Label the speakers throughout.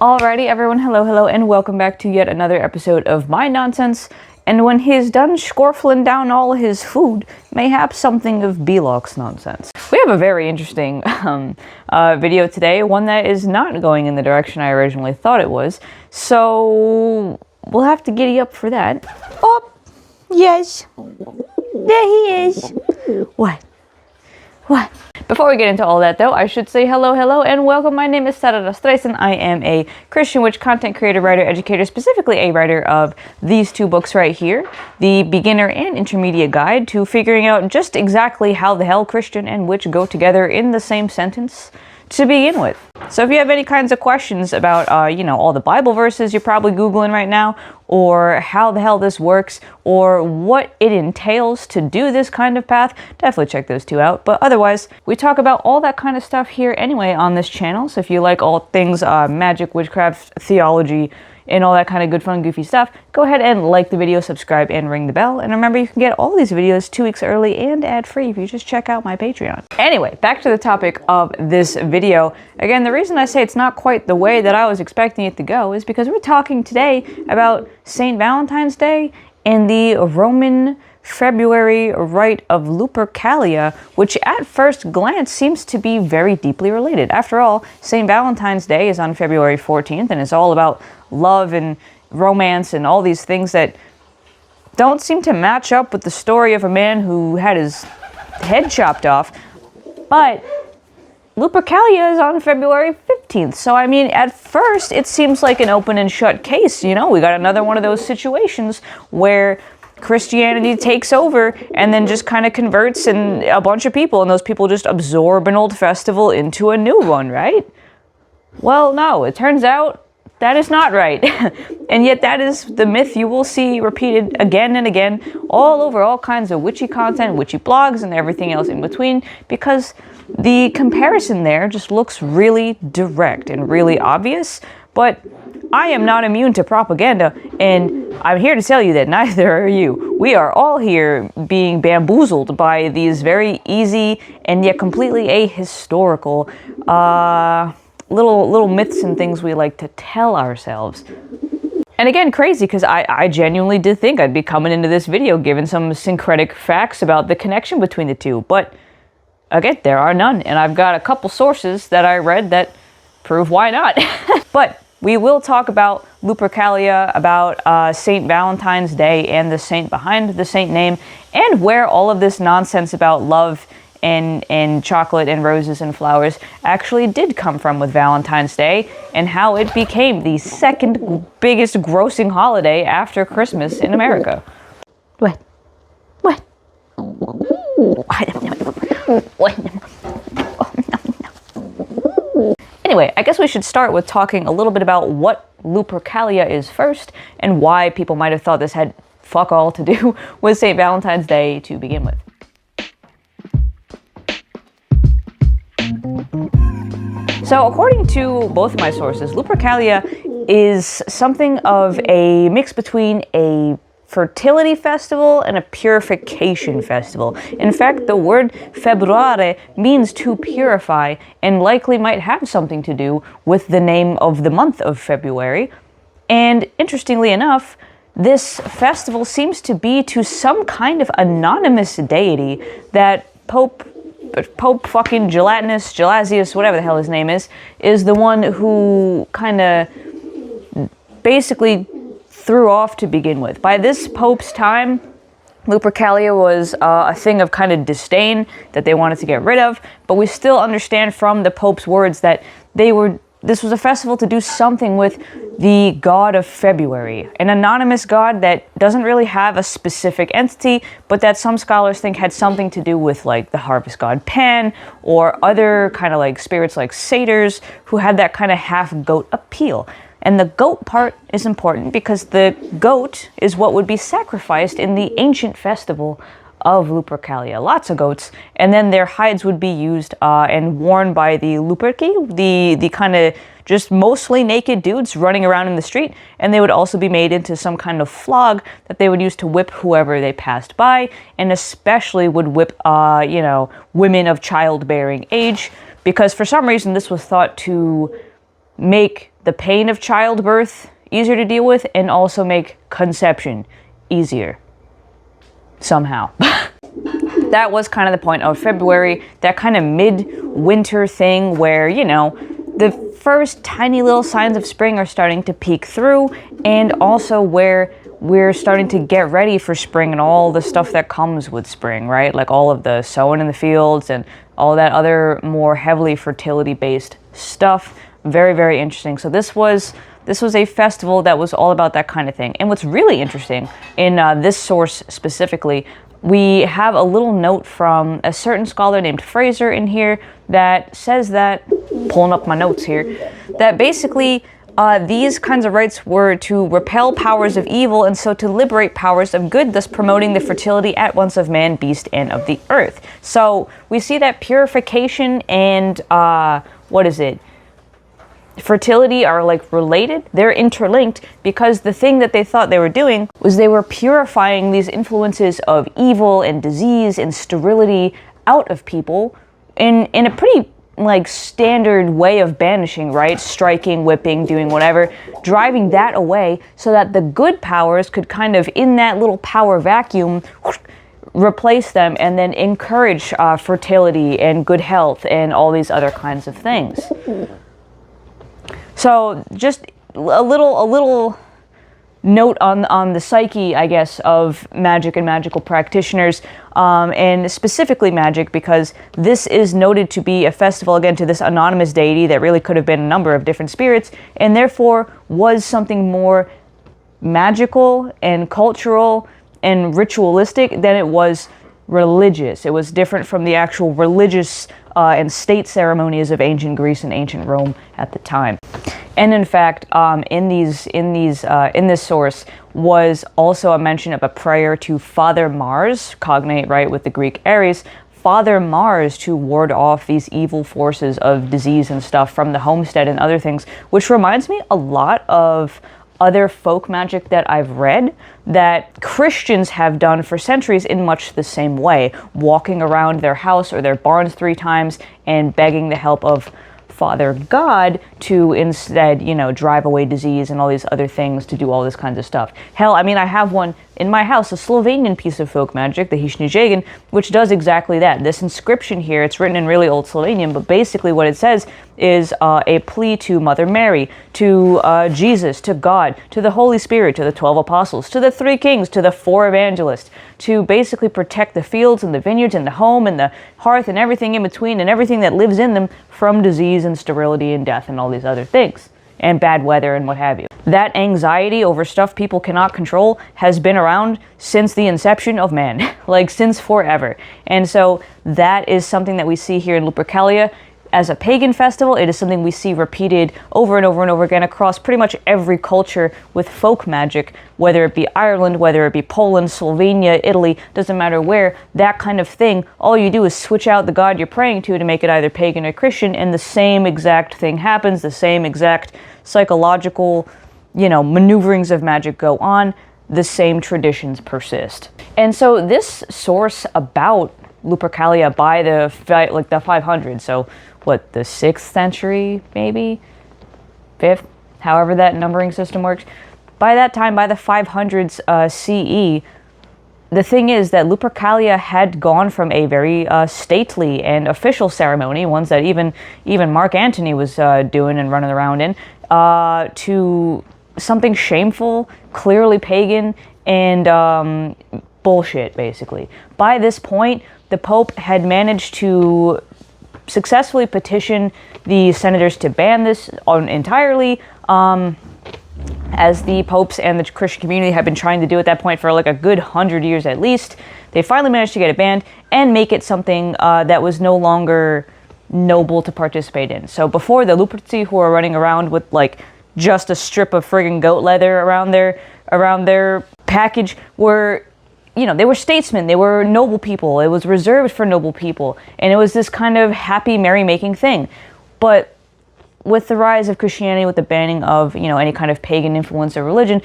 Speaker 1: Alrighty, everyone, hello, and welcome back to yet another episode of my nonsense. And when he's done scorfling down all his food, mayhap something of Belok's nonsense. We have a very interesting video today, one that is not going in the direction I originally thought it was. So we'll have to giddy up for that. Oh, yes, there he is. What? Before we get into all that, though, I should say hello, and welcome. My name is Sara Rastreisen. I am a Christian witch content creator, writer, educator, specifically a writer of these two books right here, the beginner and intermediate guide to figuring out just exactly how the hell Christian and witch go together in the same sentence to begin with. So if you have any kinds of questions about, all the Bible verses you're probably Googling right now, or how the hell this works, or what it entails to do this kind of path, definitely check those two out. But otherwise, we talk about all that kind of stuff here anyway on this channel. So if you like all things magic, witchcraft, theology, and all that kind of good fun goofy stuff, go ahead and like the video, subscribe, and ring the bell. And remember, you can get all these videos 2 weeks early and ad-free if you just check out my Patreon. Anyway, back to the topic of this video. Again, the reason I say it's not quite the way that I was expecting it to go is because we're talking today about St. Valentine's Day and the Roman February rite of Lupercalia, which at first glance seems to be very deeply related. After all, St. Valentine's Day is on February 14th, and it's all about love and romance and all these things that don't seem to match up with the story of a man who had his head chopped off. But Lupercalia is on February 15th, so I mean, at first it seems like an open and shut case. We got another one of those situations where Christianity takes over and then just kind of converts and a bunch of people, and those people just absorb an old festival into a new one, right? Well, no, it turns out that is not right. And yet that is the myth you will see repeated again and again all over all kinds of witchy content, witchy blogs, and everything else in between, because the comparison there just looks really direct and really obvious. But I am not immune to propaganda, and I'm here to tell you that neither are you. We are all here being bamboozled by these very easy and yet completely ahistorical little myths and things we like to tell ourselves. And again, crazy, because I genuinely did think I'd be coming into this video given some syncretic facts about the connection between the two, but again, there are none, and I've got a couple sources that I read that prove why not. But we will talk about Lupercalia, about St. Valentine's Day and the saint behind the saint name, and where all of this nonsense about love and chocolate and roses and flowers actually did come from with Valentine's Day, and how it became the second biggest grossing holiday after Christmas in America. What? Anyway, I guess we should start with talking a little bit about what Lupercalia is first, and why people might have thought this had fuck all to do with St. Valentine's Day to begin with. So according to both of my sources, Lupercalia is something of a mix between a fertility festival and a purification festival. In fact, the word februare means to purify, and likely might have something to do with the name of the month of February. And interestingly enough, this festival seems to be to some kind of anonymous deity that Pope fucking Gelasius, whatever the hell his name is the one who kind of basically threw off to begin with. By this Pope's time, Lupercalia was a thing of kind of disdain that they wanted to get rid of, but we still understand from the Pope's words that this was a festival to do something with the god of February, an anonymous god that doesn't really have a specific entity, but that some scholars think had something to do with like the harvest god Pan, or other kind of like spirits like satyrs who had that kind of half goat appeal. And the goat part is important because the goat is what would be sacrificed in the ancient festival of Lupercalia. Lots of goats, and then their hides would be used and worn by the Luperci, the kind of just mostly naked dudes running around in the street, and they would also be made into some kind of flog that they would use to whip whoever they passed by, and especially would whip, women of childbearing age, because for some reason this was thought to make the pain of childbirth easier to deal with, and also make conception easier. Somehow. That was kind of the point of February, that kind of mid-winter thing where, you know, the first tiny little signs of spring are starting to peek through, and also where we're starting to get ready for spring and all the stuff that comes with spring, right? Like all of the sowing in the fields and all that other more heavily fertility-based stuff. Very, very interesting. So this was a festival that was all about that kind of thing. And what's really interesting in this source specifically, we have a little note from a certain scholar named Fraser in here that says that, pulling up my notes here, that basically these kinds of rites were to repel powers of evil and so to liberate powers of good, thus promoting the fertility at once of man, beast, and of the earth. So we see that purification and, fertility are like related. They're interlinked because the thing that they thought they were doing was they were purifying these influences of evil and disease and sterility out of people in a pretty like standard way of banishing, right? Striking, whipping, doing whatever, driving that away so that the good powers could kind of, in that little power vacuum, replace them and then encourage fertility and good health and all these other kinds of things. So just a little note on the psyche, I guess, of magic and magical practitioners, and specifically magic, because this is noted to be a festival, again, to this anonymous deity that really could have been a number of different spirits, and therefore was something more magical and cultural and ritualistic than it was religious. It was different from the actual religious and state ceremonies of ancient Greece and ancient Rome at the time. And in fact, in this source was also a mention of a prayer to Father Mars, cognate, right, with the Greek Ares, Father Mars, to ward off these evil forces of disease and stuff from the homestead and other things, which reminds me a lot of other folk magic that I've read that Christians have done for centuries in much the same way, walking around their house or their barns 3 times and begging the help of Father God to instead, you know, drive away disease and all these other things, to do all this kinds of stuff. Hell, I mean, I have one in my house, a Slovenian piece of folk magic, the Hisnijegen, which does exactly that. This inscription here, it's written in really old Slovenian, but basically what it says is a plea to Mother Mary, to Jesus, to God, to the Holy Spirit, to the 12 apostles, to the 3 kings, to the 4 evangelists, to basically protect the fields and the vineyards and the home and the hearth and everything in between and everything that lives in them from disease and sterility and death and all these other things, and bad weather and what have you. That anxiety over stuff people cannot control has been around since the inception of man, like since forever. And so that is something that we see here in Lupercalia. As a pagan festival, it is something we see repeated over and over and over again across pretty much every culture with folk magic, whether it be Ireland, whether it be Poland, Slovenia, Italy, doesn't matter where, that kind of thing. All you do is switch out the god you're praying to make it either pagan or Christian, and the same exact thing happens, the same exact psychological, you know, maneuverings of magic go on, the same traditions persist. And so this source about Lupercalia by the 500s, so what, the 6th century, maybe 5th, however that numbering system works, by that time, by the 500s CE, the thing is that Lupercalia had gone from a very stately and official ceremony, ones that even Mark Antony was doing and running around in, to something shameful, clearly pagan, and bullshit, basically. By this point, the Pope had managed to successfully petition the senators to ban this entirely, as the popes and the Christian community have been trying to do at that point for like a good 100 years at least. They finally managed to get it banned and make it something that was no longer noble to participate in. So before, the Luperci, who are running around with like just a strip of friggin' goat leather around their package, were, you know, they were statesmen, they were noble people, it was reserved for noble people, and it was this kind of happy, merry-making thing. But with the rise of Christianity, with the banning of, you know, any kind of pagan influence or religion,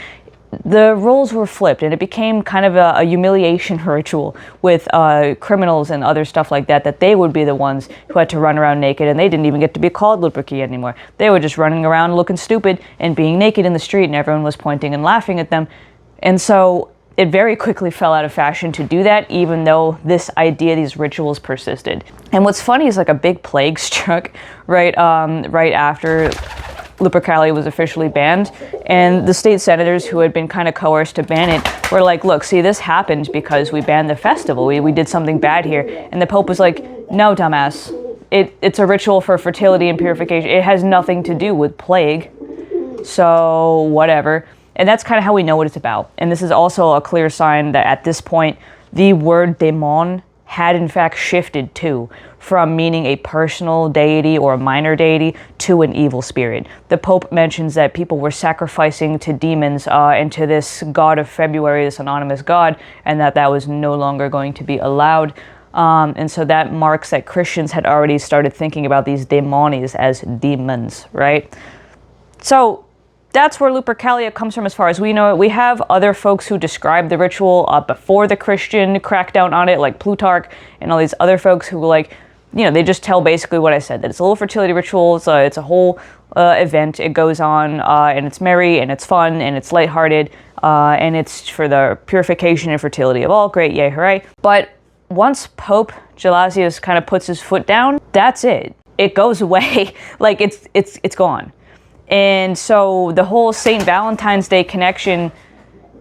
Speaker 1: the roles were flipped, and it became kind of a humiliation ritual with criminals and other stuff like that, that they would be the ones who had to run around naked, and they didn't even get to be called Lupercalia anymore. They were just running around looking stupid and being naked in the street, and everyone was pointing and laughing at them. And so it very quickly fell out of fashion to do that, even though this idea, these rituals persisted. And what's funny is like a big plague struck right after Lupercalia was officially banned, and the state senators who had been kind of coerced to ban it were like, look, see, this happened because we banned the festival. We did something bad here. And the Pope was like, no, dumbass. It's a ritual for fertility and purification. It has nothing to do with plague. So whatever. And that's kind of how we know what it's about. And this is also a clear sign that at this point, the word daemon had in fact shifted too, from meaning a personal deity or a minor deity to an evil spirit. The Pope mentions that people were sacrificing to demons and to this god of February, this anonymous god, and that was no longer going to be allowed. And so that marks that Christians had already started thinking about these daemonies as demons, right? So that's where Lupercalia comes from as far as we know it. We have other folks who describe the ritual before the Christian crackdown on it, like Plutarch and all these other folks who they just tell basically what I said, that it's a little fertility ritual, it's a whole event. It goes on and it's merry and it's fun and it's lighthearted and it's for the purification and fertility of all. Great, yay, hooray. But once Pope Gelasius kind of puts his foot down, that's it. It goes away. Like it's gone. And so the whole St. Valentine's Day connection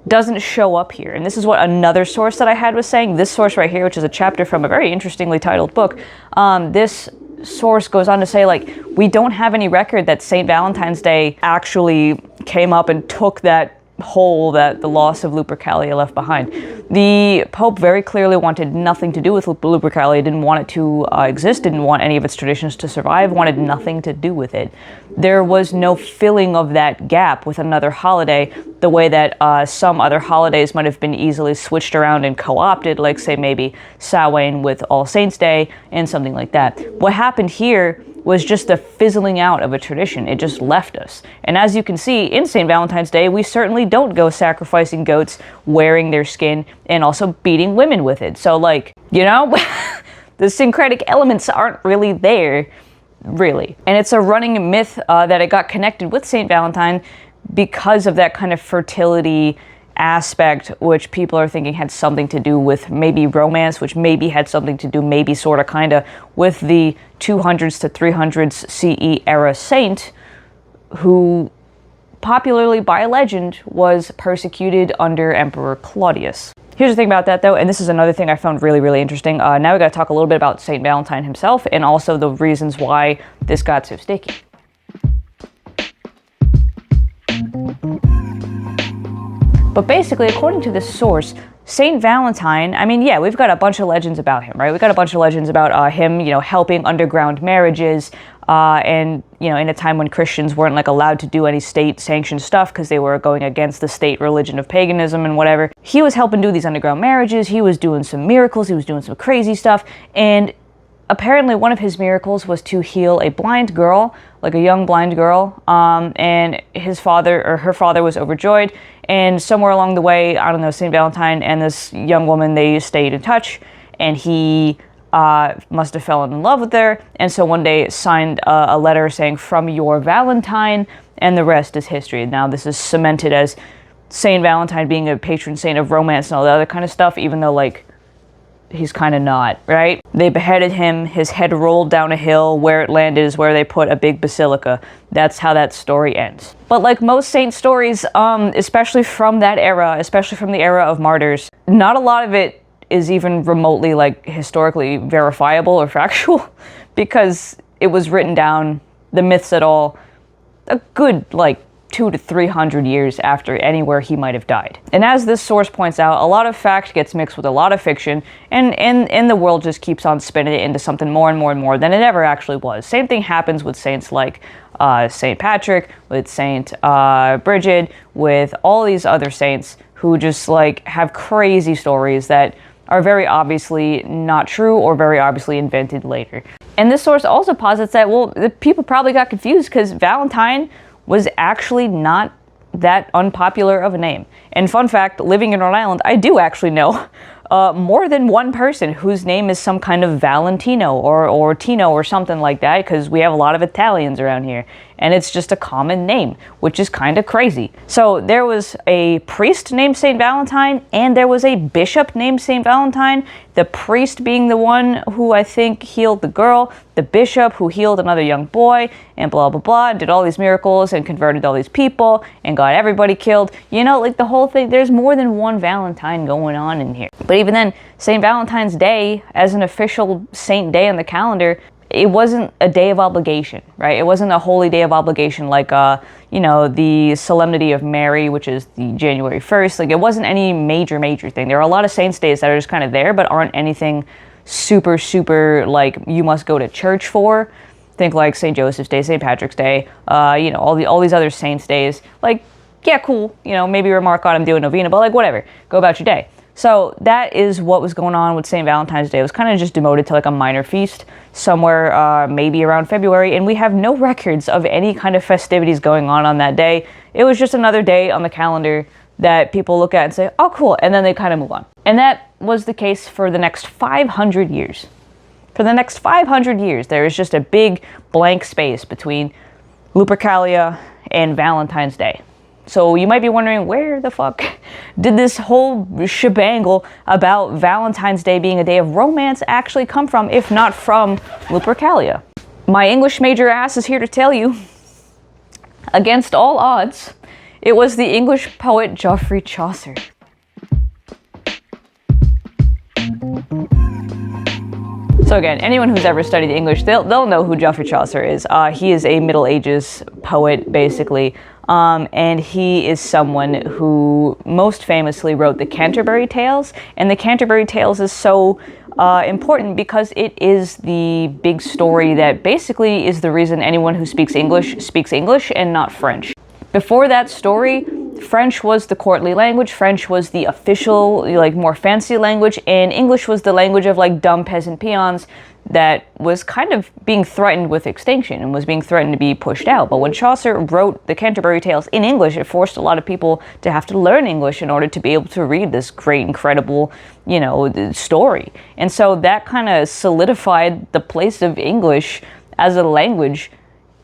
Speaker 1: doesn't show up here. And this is what another source that I had was saying. This source right here, which is a chapter from a very interestingly titled book, this source goes on to say, like, we don't have any record that St. Valentine's Day actually came up and took that hole that the loss of Lupercalia left behind. The Pope very clearly wanted nothing to do with Lupercalia, didn't want it to exist, didn't want any of its traditions to survive, wanted nothing to do with it. There was no filling of that gap with another holiday, the way that some other holidays might have been easily switched around and co-opted, like say maybe Samhain with All Saints' Day and something like that. What happened here was just the fizzling out of a tradition. It just left us. And as you can see, in St. Valentine's Day, we certainly don't go sacrificing goats, wearing their skin, and also beating women with it. So, like, the syncretic elements aren't really there, really. And it's a running myth that it got connected with St. Valentine because of that kind of fertility aspect, which people are thinking had something to do with maybe romance, which maybe had something to do, maybe sort of kind of, with the 200s to 300s CE era saint who, popularly by legend, was persecuted under Emperor Claudius. Here's the thing about that, though, and this is another thing I found really, really interesting. Now we got to talk a little bit about St. Valentine himself and also the reasons why this got so sticky. But basically, according to this source, St. Valentine, I mean, yeah, we've got a bunch of legends about him, right? We've got a bunch of legends about him, helping underground marriages, and, in a time when Christians weren't, allowed to do any state-sanctioned stuff because they were going against the state religion of paganism and whatever. He was helping do these underground marriages, he was doing some miracles, he was doing some crazy stuff, and apparently one of his miracles was to heal a blind girl, like a young blind girl, and her father was overjoyed, and somewhere along the way, I don't know, St. Valentine and this young woman, they stayed in touch, and he must have fallen in love with her, and so one day signed a letter saying, "From your Valentine," and the rest is history. Now this is cemented as St. Valentine being a patron saint of romance and all the other kind of stuff, even though, he's kind of not, right? They beheaded him, his head rolled down a hill, where it landed is where they put a big basilica. That's how that story ends. But like most saint stories, especially from that era, especially from the era of martyrs, not a lot of it is even remotely historically verifiable or factual, because it was written down, the myths at all, a good 200 to 300 years after anywhere he might have died. And as this source points out, a lot of fact gets mixed with a lot of fiction, and the world just keeps on spinning it into something more and more and more than it ever actually was. Same thing happens with saints like St. Patrick, with St. Bridget, with all these other saints who just have crazy stories that are very obviously not true or very obviously invented later. And this source also posits that, the people probably got confused because Valentine was actually not that unpopular of a name. And fun fact, living in Rhode Island, I do actually know more than one person whose name is some kind of Valentino or Tino or something like that, because we have a lot of Italians around here, and it's just a common name, which is kind of crazy. So there was a priest named Saint Valentine, and there was a bishop named Saint Valentine, the priest being the one who I think healed the girl, the bishop who healed another young boy, and blah blah blah, and did all these miracles and converted all these people and got everybody killed. You know, like the whole thing, there's more than one Valentine going on in here. But even then, St. Valentine's Day, as an official saint day on the calendar, it wasn't a day of obligation, right? It wasn't a holy day of obligation like, you know, the Solemnity of Mary, which is the January 1st. Like, it wasn't any major thing. There are a lot of saints' days that are just kind of there, but aren't anything super, like, you must go to church for. Think like St. Joseph's Day, St. Patrick's Day, you know, all these other saints' days. Like, yeah, cool, you know, maybe remark on them, do a novena, but like, whatever, go about your day. So that is what was going on with St. Valentine's Day. It was kind of just demoted to like a minor feast somewhere maybe around February, and we have no records of any kind of festivities going on that day. It was just another day on the calendar that people look at and say, oh, cool, and then they kind of move on. And that was the case for the next 500 years. For the next 500 years, there is just a big blank space between Lupercalia and Valentine's Day. So you might be wondering, where the fuck did this whole shebangle about Valentine's Day being a day of romance actually come from, if not from Lupercalia? My English major ass is here to tell you, against all odds, it was the English poet Geoffrey Chaucer. So again, anyone who's ever studied English, they'll know who Geoffrey Chaucer is. He is a Middle Ages poet, basically. And he is someone who most famously wrote the Canterbury Tales. And the Canterbury Tales is so important because it is the big story that basically is the reason anyone who speaks English and not French. Before that story, French was the courtly language, French was the official, like, more fancy language, and English was the language of, like, dumb peasant peons that was kind of being threatened with extinction and was being threatened to be pushed out. But when Chaucer wrote the Canterbury Tales in English, it forced a lot of people to have to learn English in order to be able to read this great, incredible, you know, story. And so that kind of solidified the place of English as a language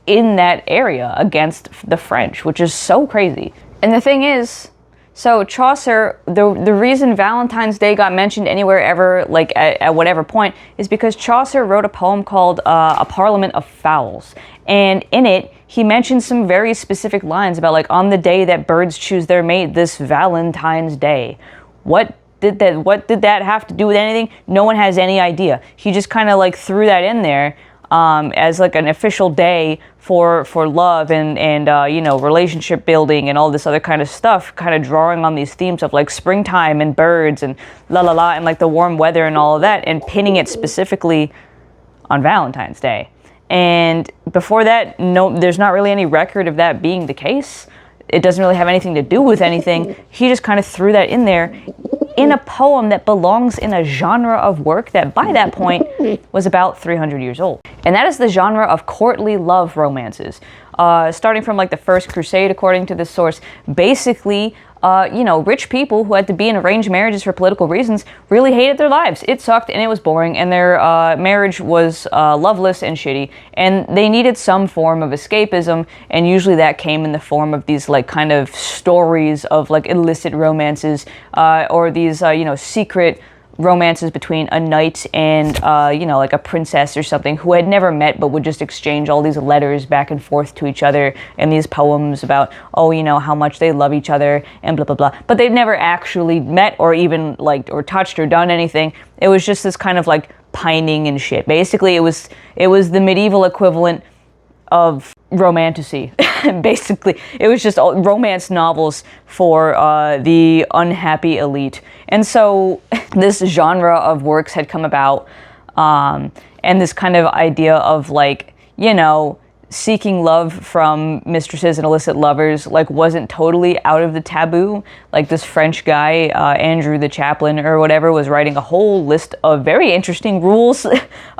Speaker 1: in that area against the French, which is so crazy. And the thing is, so Chaucer, the reason Valentine's Day got mentioned anywhere ever, like at whatever point, is because Chaucer wrote a poem called A Parliament of Fowls. And in it, he mentions some very specific lines about, like, on the day that birds choose their mate, this Valentine's Day. What did that have to do with anything? No one has any idea. He just kind of, like, threw that in there as, like, an official day for love and you know, relationship building and all this other kind of stuff, kind of drawing on these themes of, like, springtime and birds and la la la and, like, the warm weather and all of that, and pinning it specifically on Valentine's Day. And before that, no, there's not really any record of that being the case. It doesn't really have anything to do with anything. He just kind of threw that in there in a poem that belongs in a genre of work that by that point was about 300 years old. And that is the genre of courtly love romances. Starting from, like, the First Crusade, according to this source, basically, you know, rich people who had to be in arranged marriages for political reasons really hated their lives. It sucked and it was boring, and their marriage was loveless and shitty, and they needed some form of escapism, and usually that came in the form of these, like, kind of stories of, like, illicit romances, or these, you know, secret romances between a knight and, you know, like a princess or something who had never met but would just exchange all these letters back and forth to each other and these poems about, oh, you know, how much they love each other and blah, blah, blah. But they've never actually met or even liked or touched or done anything. It was just this kind of, like, pining and shit. Basically, it was the medieval equivalent of romantasy. Basically, it was just all romance novels for the unhappy elite. And so this genre of works had come about, and this kind of idea of, like, you know, seeking love from mistresses and illicit lovers, like, wasn't totally out of the taboo. Like, this French guy, Andrew the chaplain or whatever, was writing a whole list of very interesting rules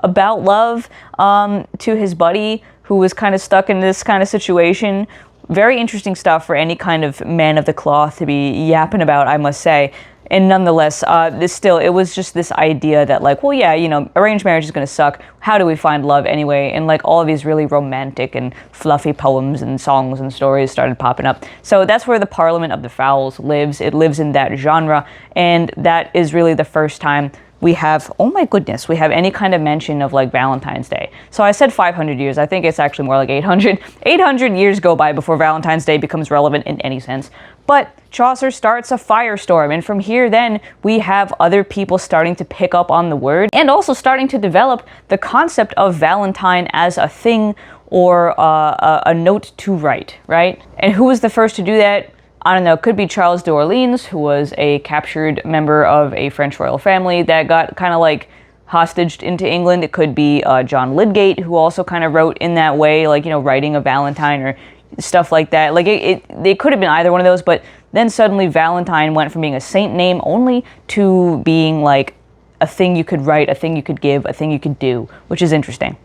Speaker 1: about love to his buddy, who was kind of stuck in this kind of situation very interesting stuff for any kind of man of the cloth to be yapping about, I must say. And nonetheless, it was just this idea that like, well, yeah, you know, arranged marriage is going to suck. How do we find love anyway? And like all of these really romantic and fluffy poems and songs and stories started popping up. So that's where the Parliament of the Fowls lives. It lives in that genre. And that is really the first time we have, oh my goodness, we have any kind of mention of like Valentine's Day. So I said 500 years. I think it's actually more like 800. 800 years go by before Valentine's Day becomes relevant in any sense. But Chaucer starts a firestorm, and from here then we have other people starting to pick up on the word and also starting to develop the concept of Valentine as a thing or a note to write, right? And who was the first to do that? I don't know, it could be Charles d'Orleans, who was a captured member of a French royal family that got kind of like hostaged into England. It could be John Lydgate, who also kind of wrote in that way, like, you know, writing a Valentine or stuff like that. Like it could have been either one of those, but then suddenly Valentine went from being a saint name only to being like a thing you could write, a thing you could give, a thing you could do, which is interesting.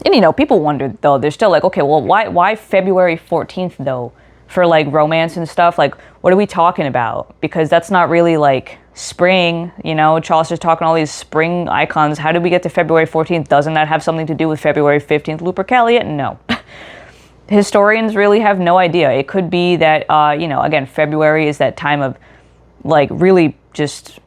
Speaker 1: And you know, people wonder though, they're still like, okay, well, why February 14th though? For like romance and stuff, like what are we talking about? Because that's not really like spring, you know. Chaucer's talking all these spring icons. How did we get to February 14th? Doesn't that have something to do with February 15th Lupercalia? No. Historians really have no idea. It could be that you know, again, February is that time of like really just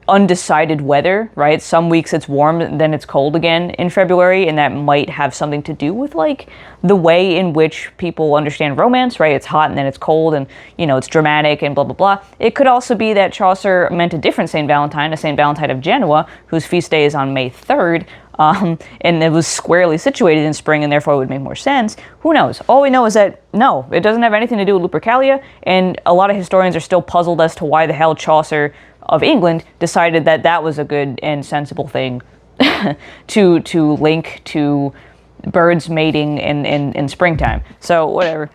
Speaker 1: undecided weather, right? Some weeks it's warm, then it's cold again in February, and that might have something to do with like the way in which people understand romance, right? It's hot and then it's cold, and you know, it's dramatic and blah blah blah. It could also be that Chaucer meant a different Saint Valentine, a Saint Valentine of Genoa, whose feast day is on May 3rd, and it was squarely situated in spring, and therefore it would make more sense. Who knows? All we know is that no, it doesn't have anything to do with Lupercalia, and a lot of historians are still puzzled as to why the hell Chaucer of England decided that that was a good and sensible thing to link to birds mating in springtime. So whatever.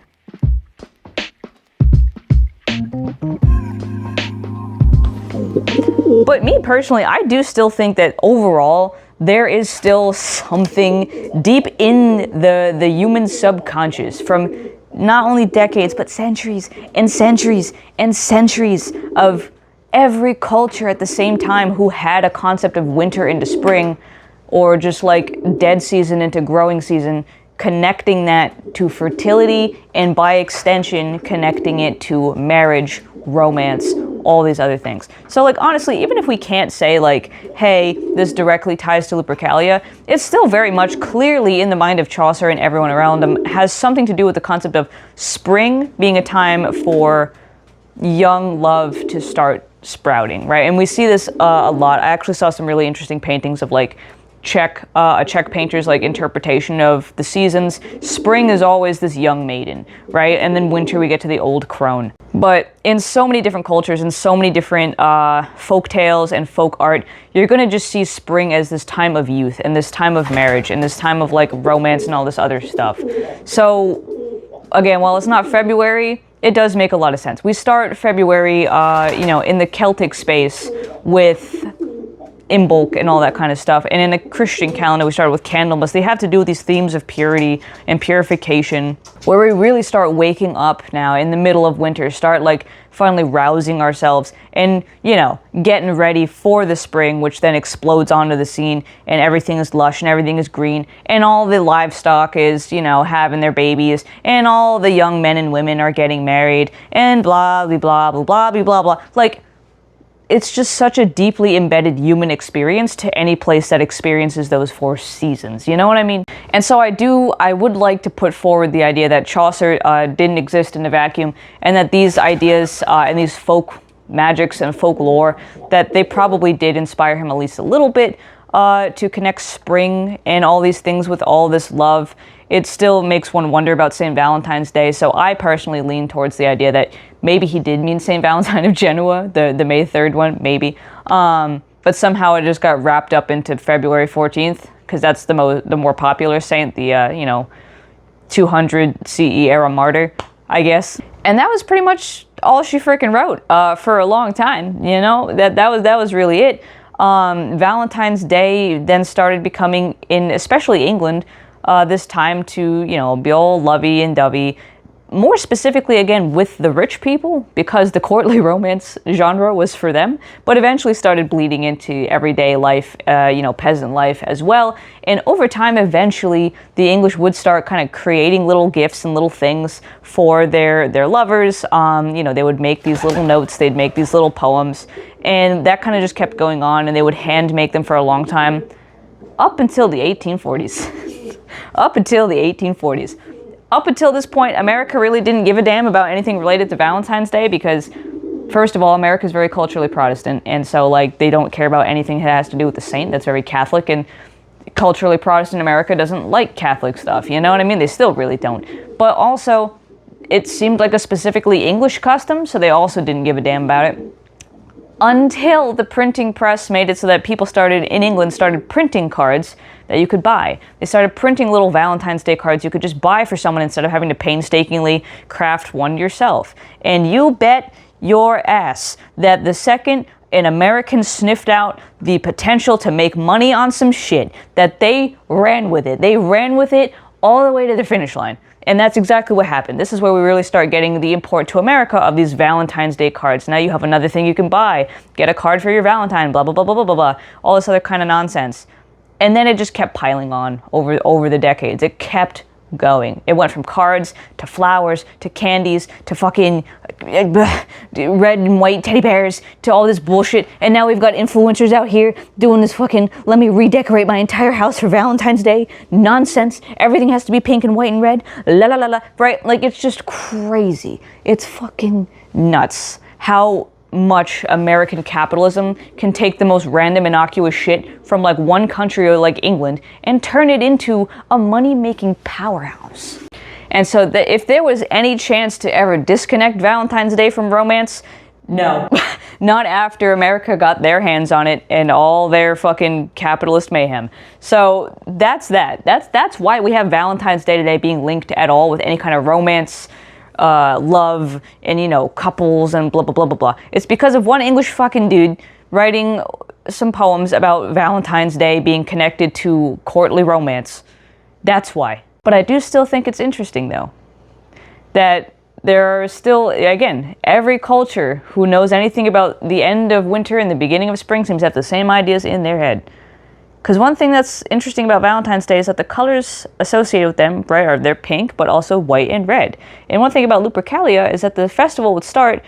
Speaker 1: But me personally, I do still think that overall there is still something deep in the human subconscious from not only decades but centuries and centuries and centuries of every culture at the same time who had a concept of winter into spring, or just like dead season into growing season, connecting that to fertility, and by extension connecting it to marriage, romance, all these other things. So like honestly, even if we can't say like, hey, this directly ties to Lupercalia, it's still very much clearly in the mind of Chaucer and everyone around him has something to do with the concept of spring being a time for young love to start sprouting, right? And we see this a lot. I actually saw some really interesting paintings of like a Czech painter's like interpretation of the seasons. Spring is always this young maiden, right? And then winter we get to the old crone. But in so many different cultures and so many different folk tales and folk art, you're gonna just see spring as this time of youth and this time of marriage and this time of like romance and all this other stuff. So again, while it's not February, it does make a lot of sense. We start February, you know, in the Celtic space with Imbolc and all that kind of stuff. And in the Christian calendar, we started with Candlemas. They have to do with these themes of purity and purification, where we really start waking up now in the middle of winter, start like finally rousing ourselves and, you know, getting ready for the spring, which then explodes onto the scene and everything is lush and everything is green and all the livestock is, you know, having their babies and all the young men and women are getting married and blah, blah, blah, blah, blah, blah, blah, blah. Like, it's just such a deeply embedded human experience to any place that experiences those four seasons. You know what I mean? And so I would like to put forward the idea that Chaucer didn't exist in a vacuum, and that these ideas and these folk magics and folklore, that they probably did inspire him at least a little bit to connect spring and all these things with all this love. It still makes one wonder about St. Valentine's Day, so I personally lean towards the idea that maybe he did mean St. Valentine of Genoa, the May 3rd one, maybe. But somehow it just got wrapped up into February 14th, because that's the more popular saint, the, you know, 200 CE era martyr, I guess. And that was pretty much all she freaking wrote for a long time, you know? That was really it. Valentine's Day then started becoming, in especially England, this time to, be all lovey and dovey. More specifically, again, with the rich people, because the courtly romance genre was for them, but eventually started bleeding into everyday life, peasant life as well. And over time, eventually, the English would start kind of creating little gifts and little things for their lovers. They would make these little notes, they'd make these little poems, and that kind of just kept going on, and they would hand make them for a long time, up until the 1840s. Up until the 1840s. Up until this point, America really didn't give a damn about anything related to Valentine's Day because, first of all, America is very culturally Protestant, and so, they don't care about anything that has to do with the saint. That's very Catholic, and culturally Protestant America doesn't like Catholic stuff, you know what I mean? They still really don't. But also, it seemed like a specifically English custom, so they also didn't give a damn about it. Until the printing press made it so that people in England started printing cards that you could buy. They started printing little Valentine's Day cards you could just buy for someone instead of having to painstakingly craft one yourself. And you bet your ass that the second an American sniffed out the potential to make money on some shit, that they ran with it. They ran with it all the way to the finish line. And that's exactly what happened. This is where we really start getting the import to America of these Valentine's Day cards. Now you have another thing you can buy. Get a card for your Valentine, blah, blah, blah, blah, blah, blah, blah. All this other kind of nonsense. And then it just kept piling on over the decades. It kept going. It went from cards to flowers to candies to fucking red and white teddy bears to all this bullshit. And now we've got influencers out here doing this fucking let me redecorate my entire house for Valentine's Day nonsense. Everything has to be pink and white and red. La la la la. Right? It's just crazy. It's fucking nuts how much American capitalism can take the most random innocuous shit from one country like England and turn it into a money-making powerhouse. And so if there was any chance to ever disconnect Valentine's Day from romance, no. Not after America got their hands on it and all their fucking capitalist mayhem. So that's that. That's why we have Valentine's Day today being linked at all with any kind of romance, love, and, couples and blah, blah, blah, blah, blah. It's because of one English fucking dude writing some poems about Valentine's Day being connected to courtly romance. That's why. But I do still think it's interesting, though, that there are still, again, every culture who knows anything about the end of winter and the beginning of spring seems to have the same ideas in their head. Because one thing that's interesting about Valentine's Day is that the colors associated with them, right, are they're pink, but also white and red. And one thing about Lupercalia is that the festival would start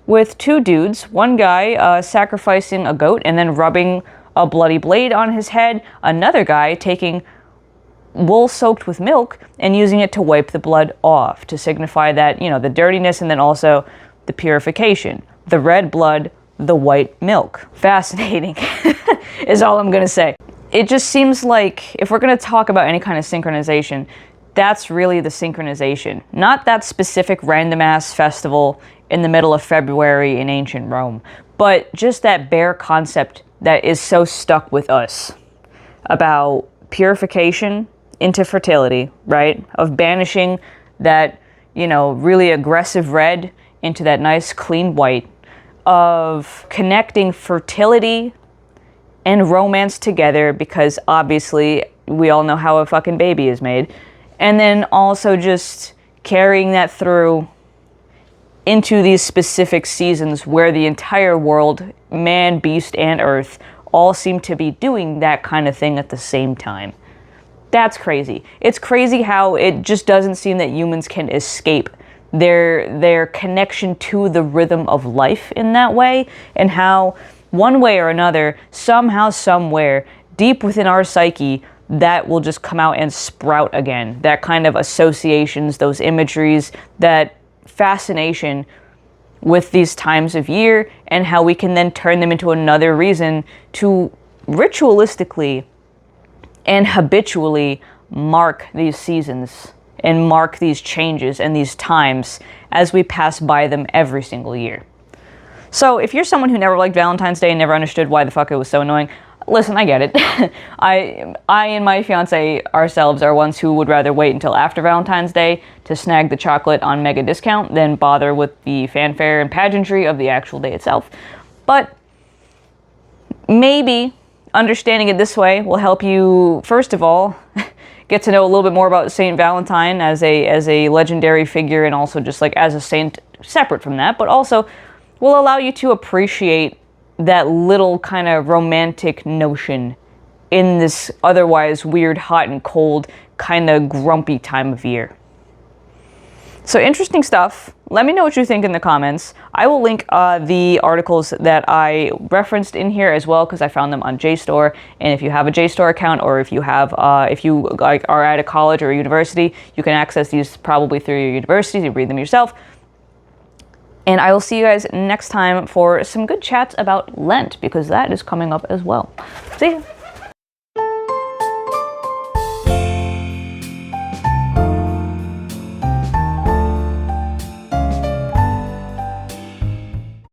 Speaker 1: with two dudes, one guy sacrificing a goat and then rubbing a bloody blade on his head, another guy taking wool soaked with milk and using it to wipe the blood off, to signify that, the dirtiness and then also the purification. The red blood, the white milk. Fascinating is all I'm going to say. It just seems like if we're going to talk about any kind of synchronization, that's really the synchronization. Not that specific random-ass festival in the middle of February in ancient Rome, but just that bare concept that is so stuck with us about purification into fertility, right? Of banishing that, really aggressive red into that nice clean white, of connecting fertility and romance together, because obviously we all know how a fucking baby is made, and then also just carrying that through into these specific seasons where the entire world, man, beast, and earth, all seem to be doing that kind of thing at the same time. That's crazy. It's crazy how it just doesn't seem that humans can escape their connection to the rhythm of life in that way, and how one way or another, somehow, somewhere, deep within our psyche, that will just come out and sprout again. That kind of associations, those imageries, that fascination with these times of year, and how we can then turn them into another reason to ritualistically and habitually mark these seasons and mark these changes and these times as we pass by them every single year. So if you're someone who never liked Valentine's Day and never understood why the fuck it was so annoying, listen, I get it. I and my fiance ourselves are ones who would rather wait until after Valentine's Day to snag the chocolate on mega discount than bother with the fanfare and pageantry of the actual day itself. But maybe understanding it this way will help you, first of all, get to know a little bit more about Saint Valentine as a legendary figure, and also just like as a saint separate from that, but also will allow you to appreciate that little kind of romantic notion in this otherwise weird, hot and cold, kind of grumpy time of year. So interesting stuff. Let me know what you think in the comments. I will link the articles that I referenced in here as well, because I found them on JSTOR. And if you have a JSTOR account, or if you have, if you like are at a college or a university, you can access these probably through your university. You read them yourself. And I will see you guys next time for some good chats about Lent, because that is coming up as well. See ya.